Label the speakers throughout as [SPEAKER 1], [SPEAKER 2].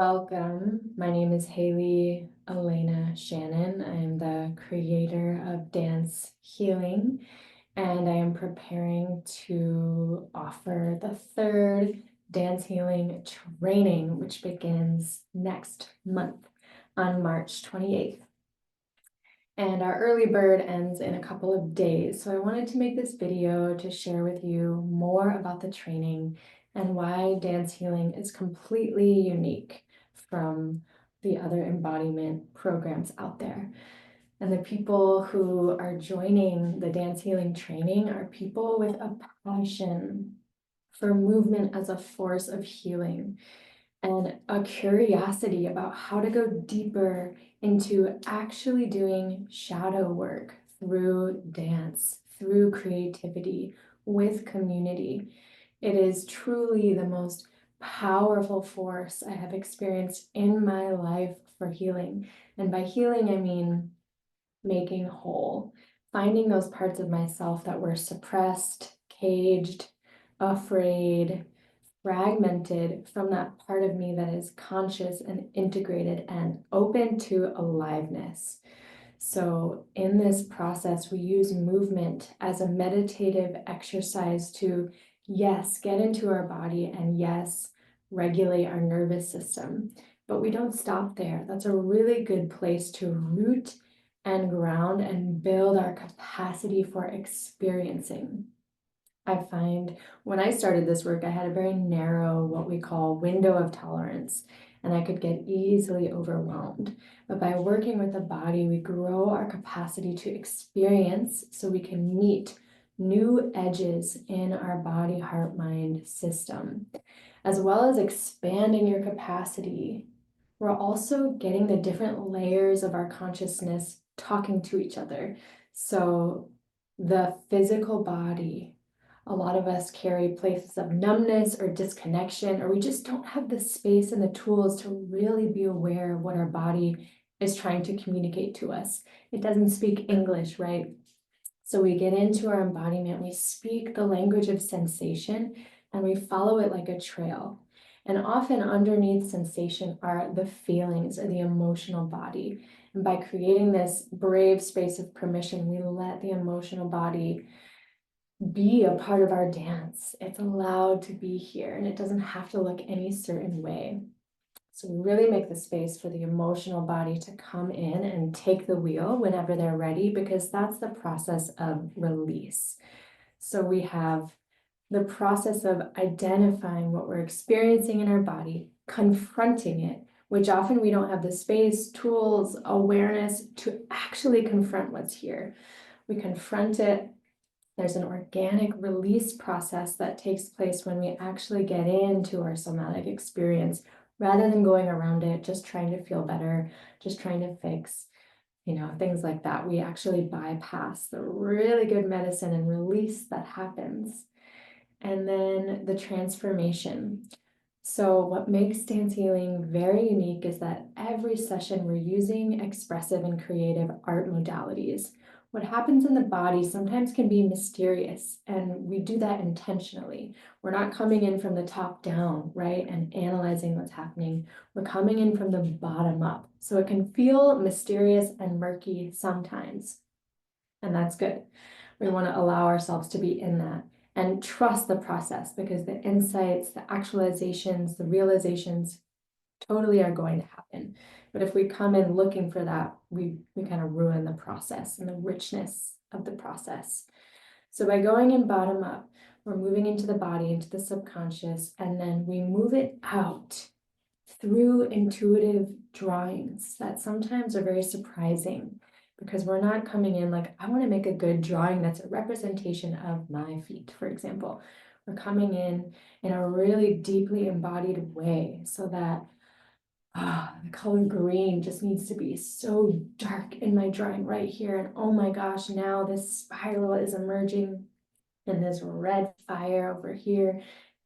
[SPEAKER 1] Welcome. My name is Haley Elena Shannon. I'm the creator of Dance Healing, and I am preparing to offer the third Dance Healing training, which begins next month on March 28th. And our early bird ends in a couple of days. So I wanted to make this video to share with you more about the training and why dance healing is completely unique from the other embodiment programs out there. And the people who are joining the dance healing training are people with a passion for movement as a force of healing and a curiosity about how to go deeper into actually doing shadow work through dance, through creativity, with community. It is truly the most powerful force I have experienced in my life for healing. And by healing, I mean making whole, finding those parts of myself that were suppressed, caged, afraid, fragmented from that part of me that is conscious and integrated and open to aliveness. So, in this process, we use movement as a meditative exercise to, yes, get into our body and, yes, regulate our nervous system. But we don't stop there. That's a really good place to root and ground and build our capacity for experiencing. I find when I started this work, I had a very narrow, what we call window of tolerance, and I could get easily overwhelmed. But by working with the body, we grow our capacity to experience so we can meet new edges in our body, heart, mind system, as well as expanding your capacity. We're also getting the different layers of our consciousness talking to each other. So the physical body, a lot of us carry places of numbness or disconnection, or we just don't have the space and the tools to really be aware of what our body is trying to communicate to us. It doesn't speak English, right? So we get into our embodiment, we speak the language of sensation, and we follow it like a trail. And often underneath sensation are the feelings or the emotional body. And by creating this brave space of permission, we let the emotional body be a part of our dance. It's allowed to be here and it doesn't have to look any certain way. So we really make the space for the emotional body to come in and take the wheel whenever they're ready, because that's the process of release. So we have the process of identifying what we're experiencing in our body, confronting it, which often we don't have the space, tools, awareness to actually confront what's here. We confront it. There's an organic release process that takes place when we actually get into our somatic experience rather than going around it, just trying to feel better, just trying to fix, things like that. We actually bypass the really good medicine and release that happens. And then the transformation. So what makes dance healing very unique is that every session we're using expressive and creative art modalities. What happens in the body sometimes can be mysterious, and we do that intentionally. We're not coming in from the top down, right, and analyzing what's happening. We're coming in from the bottom up. So it can feel mysterious and murky sometimes, and that's good. We want to allow ourselves to be in that and trust the process, because the insights, the actualizations, the realizations totally are going to happen. But if we come in looking for that, we kind of ruin the process and the richness of the process. So by going in bottom up, we're moving into the body, into the subconscious, and then we move it out through intuitive drawings that sometimes are very surprising, because we're not coming in like, I want to make a good drawing that's a representation of my feet, for example. We're coming in a really deeply embodied way, so that the color green just needs to be so dark in my drawing right here. And oh my gosh, now this spiral is emerging and this red fire over here.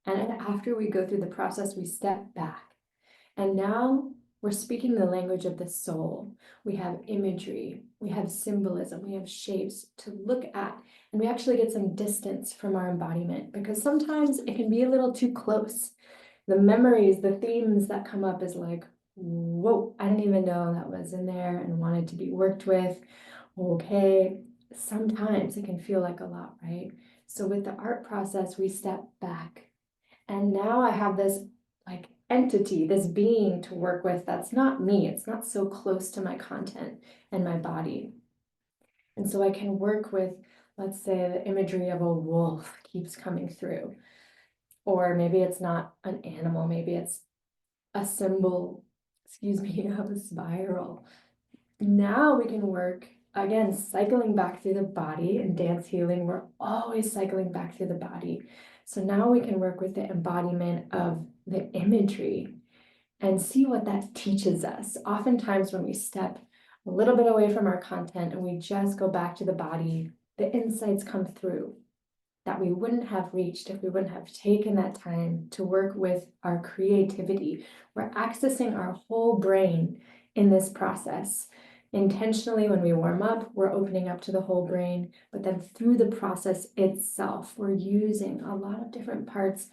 [SPEAKER 1] And after we go through the process, we step back. And now we're speaking the language of the soul. We have imagery, we have symbolism, we have shapes to look at, and we actually get some distance from our embodiment, because sometimes it can be a little too close. the memories, the themes that come up is like, whoa, I didn't even know that was in there and wanted to be worked with. Okay, sometimes it can feel like a lot, right? So with the art process, we step back. And now I have this like entity, this being to work with that's not me. It's not so close to my content and my body. And so I can work with, let's say, the imagery of a wolf keeps coming through. Or maybe it's not an animal, maybe it's a symbol, excuse me, of a spiral. Now we can work again, cycling back through the body. In dance healing, we're always cycling back through the body. So now we can work with the embodiment of the imagery and see what that teaches us. Oftentimes, when we step a little bit away from our content and we just go back to the body, the insights come through that we wouldn't have reached if we wouldn't have taken that time to work with our creativity. We're accessing our whole brain in this process. Intentionally, when we warm up, we're opening up to the whole brain, but then through the process itself, we're using a lot of different parts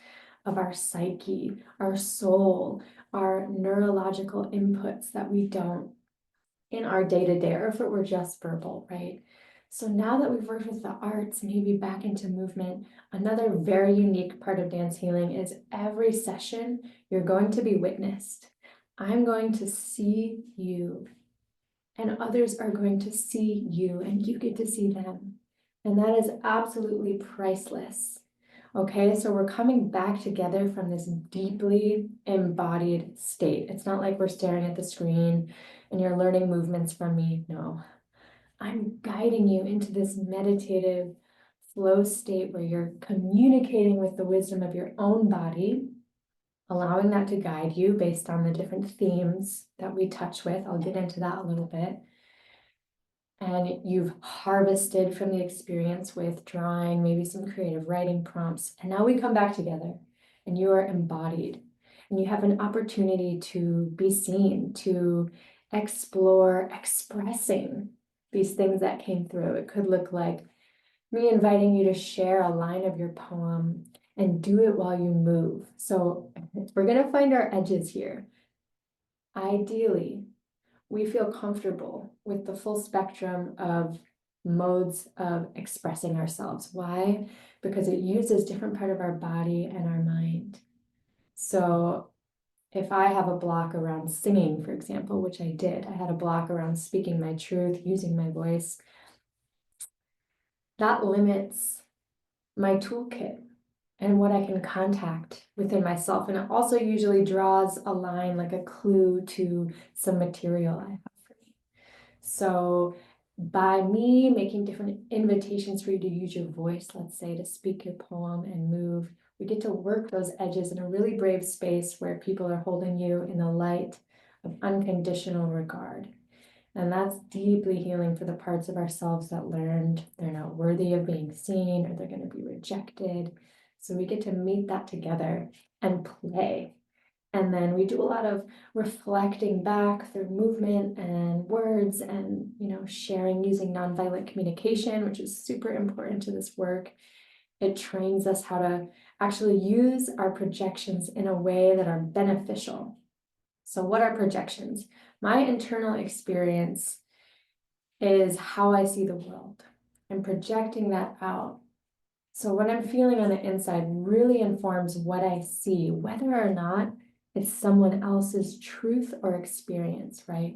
[SPEAKER 1] of our psyche, our soul, our neurological inputs that we don't in our day-to-day, or if it were just verbal, right? So now that we've worked with the arts, maybe back into movement, another very unique part of dance healing is every session you're going to be witnessed. I'm going to see you, and others are going to see you, and you get to see them. And that is absolutely priceless. Okay, so we're coming back together from this deeply embodied state. It's not like we're staring at the screen and you're learning movements from me. No, I'm guiding you into this meditative flow state where you're communicating with the wisdom of your own body, allowing that to guide you based on the different themes that we touch with. I'll get into that a little bit. And you've harvested from the experience with drawing, maybe some creative writing prompts. And now we come back together and you are embodied and you have an opportunity to be seen, to explore expressing these things that came through. It could look like me inviting you to share a line of your poem and do it while you move. So we're going to find our edges here. Ideally, we feel comfortable with the full spectrum of modes of expressing ourselves. Why? Because it uses different part of our body and our mind. So if I have a block around singing, for example, which I did, I had a block around speaking my truth, using my voice, that limits my toolkit and what I can contact within myself. And it also usually draws a line, like a clue to some material I have for me. So by me making different invitations for you to use your voice, let's say to speak your poem and move, we get to work those edges in a really brave space where people are holding you in the light of unconditional regard. And that's deeply healing for the parts of ourselves that learned they're not worthy of being seen or they're going to be rejected. So we get to meet that together and play. And then we do a lot of reflecting back through movement and words and, sharing using nonviolent communication, which is super important to this work. It trains us how to actually use our projections in a way that are beneficial. So what are projections? My internal experience is how I see the world and projecting that out. So what I'm feeling on the inside really informs what I see, whether or not it's someone else's truth or experience, right?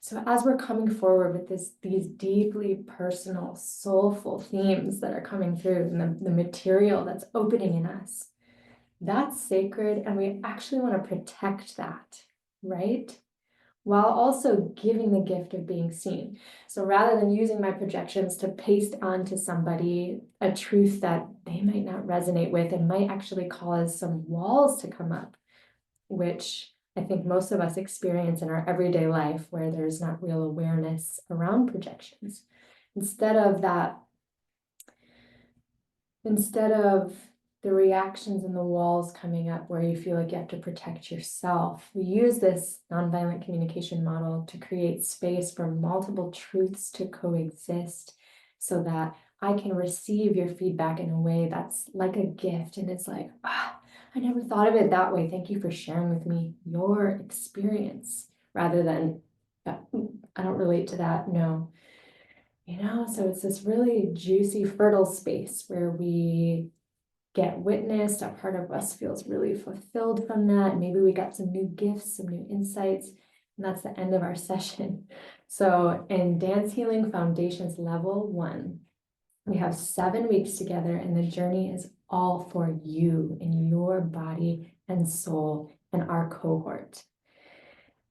[SPEAKER 1] So as we're coming forward with these deeply personal, soulful themes that are coming through and the material that's opening in us, that's sacred and we actually want to protect that, right? While also giving the gift of being seen. So rather than using my projections to paste onto somebody a truth that they might not resonate with and might actually cause some walls to come up, which I think most of us experience in our everyday life where there's not real awareness around projections. Instead of the reactions and the walls coming up where you feel like you have to protect yourself, we use this nonviolent communication model to create space for multiple truths to coexist so that I can receive your feedback in a way that's like a gift. And it's like, I never thought of it that way. Thank you for sharing with me your experience rather than, I don't relate to that. No. So it's this really juicy, fertile space where we get witnessed. A part of us feels really fulfilled from that. Maybe we got some new gifts, some new insights, and that's the end of our session. So in Dance Healing Foundations Level 1, we have 7 weeks together, and the journey is all for you in your body and soul and our cohort.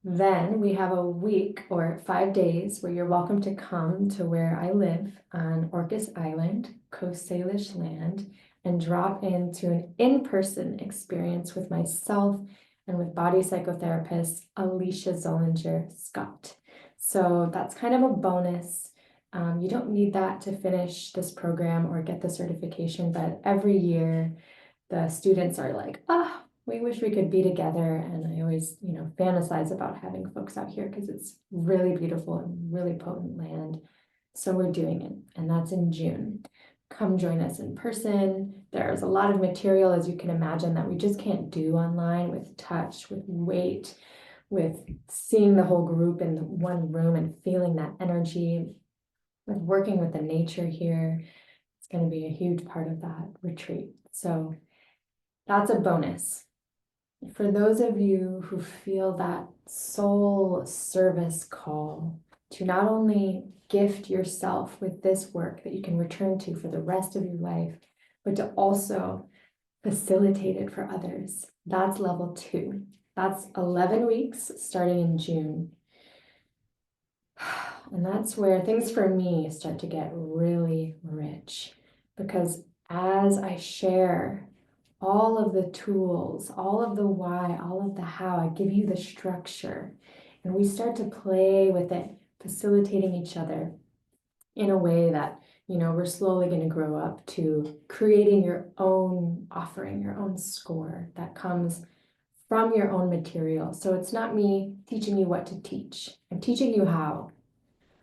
[SPEAKER 1] Then we have a week or 5 days where you're welcome to come to where I live on Orcas Island, Coast Salish land, and drop into an in-person experience with myself and with body psychotherapist Alicia Zollinger Scott. So that's kind of a bonus. You don't need that to finish this program or get the certification, but every year the students are like, we wish we could be together. And I always, fantasize about having folks out here because it's really beautiful and really potent land. So we're doing it, and that's in June. Come join us in person. There's a lot of material, as you can imagine, that we just can't do online with touch, with weight, with seeing the whole group in one room and feeling that energy, with working with the nature here. It's going to be a huge part of that retreat. So that's a bonus. For those of you who feel that soul service call to not only gift yourself with this work that you can return to for the rest of your life, but to also facilitate it for others, that's level 2. That's 11 weeks starting in June. And that's where things for me start to get really rich, because as I share all of the tools, all of the why, all of the how, I give you the structure, and we start to play with it, facilitating each other in a way that, we're slowly going to grow up to creating your own offering, your own score that comes from your own material. So it's not me teaching you what to teach. I'm teaching you how,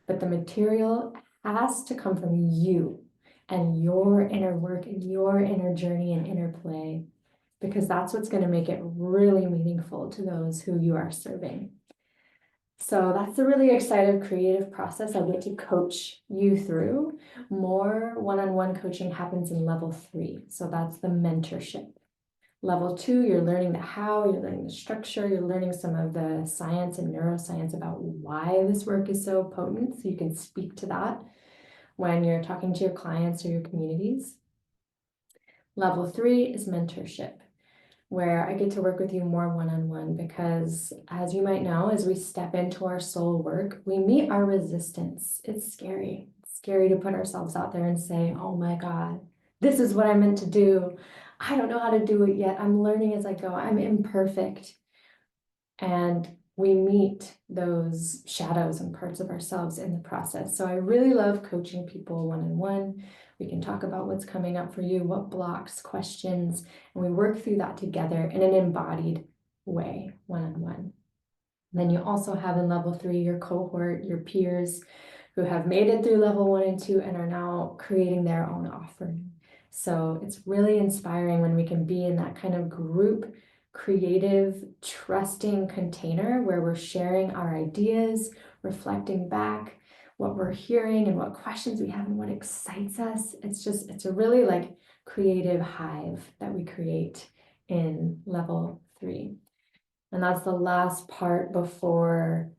[SPEAKER 1] but the material has to come from you and your inner work and your inner journey and inner play, because that's what's going to make it really meaningful to those who you are serving. So that's a really exciting creative process I get to coach you through. More one-on-one coaching happens in level 3. So that's the mentorship. Level 2, you're learning the how, you're learning the structure, you're learning some of the science and neuroscience about why this work is so potent, so you can speak to that when you're talking to your clients or your communities. Level 3 is mentorship, where I get to work with you more one-on-one, because as you might know, as we step into our soul work, we meet our resistance. It's scary. It's scary to put ourselves out there and say, oh my God, this is what I meant to do. I don't know how to do it yet. I'm learning as I go. I'm imperfect. And we meet those shadows and parts of ourselves in the process. So I really love coaching people one-on-one. We can talk about what's coming up for you, what blocks, questions, and we work through that together in an embodied way, one-on-one. Then you also have in level 3 your cohort, your peers who have made it through level 1 and 2 and are now creating their own offering. So it's really inspiring when we can be in that kind of group, creative, trusting container where we're sharing our ideas, reflecting back what we're hearing and what questions we have and what excites us. It's a really like creative hive that we create in level 3. And that's the last part before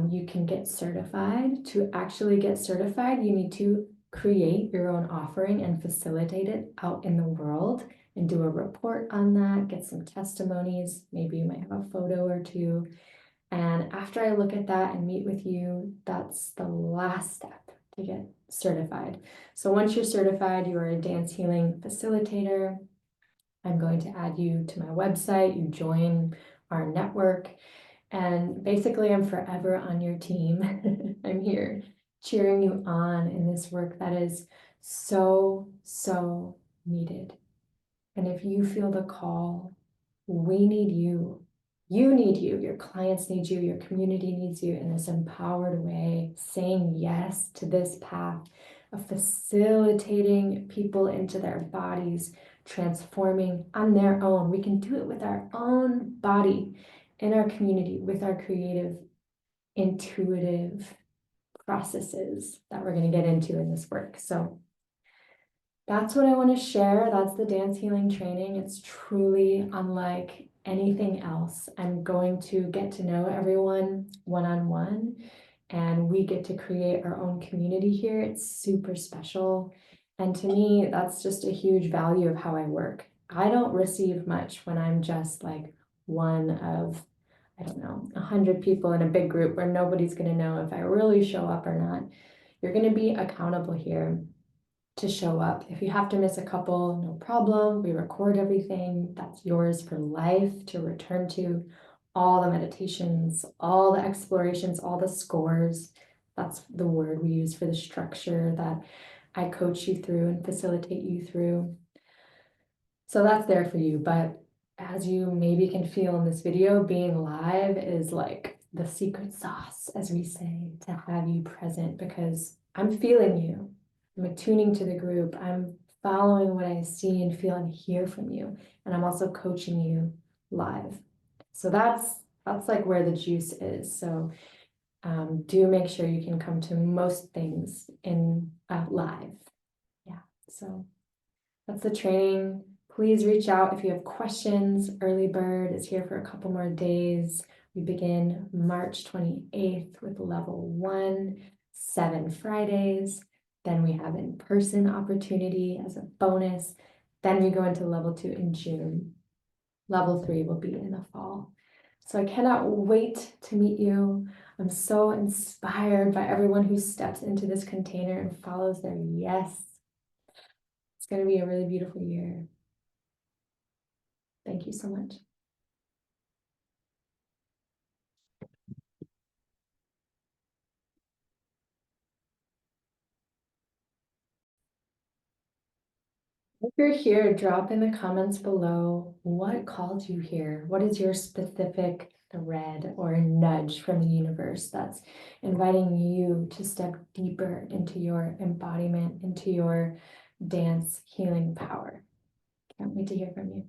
[SPEAKER 1] you can get certified. To actually get certified, you need to create your own offering and facilitate it out in the world and do a report on that, get some testimonies. Maybe you might have a photo or two. And after I look at that and meet with you, that's the last step to get certified. So once you're certified, you are a dance healing facilitator. I'm going to add you to my website. You join our network, and basically I'm forever on your team. I'm here cheering you on in this work that is so needed. And if you feel the call, we need you. You need you, your clients need you, your community needs you in this empowered way, saying yes to this path of facilitating people into their bodies transforming on their own. We can do it with our own body, in our community, with our creative, intuitive processes that we're going to get into in this work. So that's what I want to share. That's the dance healing training. It's truly unlike anything else. I'm going to get to know everyone one-on-one, and we get to create our own community here. It's super special. And to me, that's just a huge value of how I work. I don't receive much when I'm just like one of, I don't know, 100 people in a big group where nobody's going to know if I really show up or not. You're going to be accountable here to show up. If you have to miss a couple, no problem. We record everything. That's yours for life to return to. All the meditations, all the explorations, all the scores. That's the word we use for the structure that I coach you through and facilitate you through. So that's there for you. But as you maybe can feel in this video, being live is like the secret sauce, as we say, to have you present, because I'm feeling you. I'm attuning to the group. I'm following what I see and feel and hear from you. And I'm also coaching you live. So that's like where the juice is. So do make sure you can come to most things in live. Yeah, so that's the training. Please reach out if you have questions. Early Bird is here for a couple more days. We begin March 28th with level 1, 7 Fridays. Then we have in-person opportunity as a bonus. Then we go into level 2 in June. Level 3 will be in the fall. So I cannot wait to meet you. I'm so inspired by everyone who steps into this container and follows their yes. It's going to be a really beautiful year. Thank you so much. If you're here, drop in the comments below what called you here. What is your specific thread or nudge from the universe that's inviting you to step deeper into your embodiment, into your dance healing power? Can't wait to hear from you.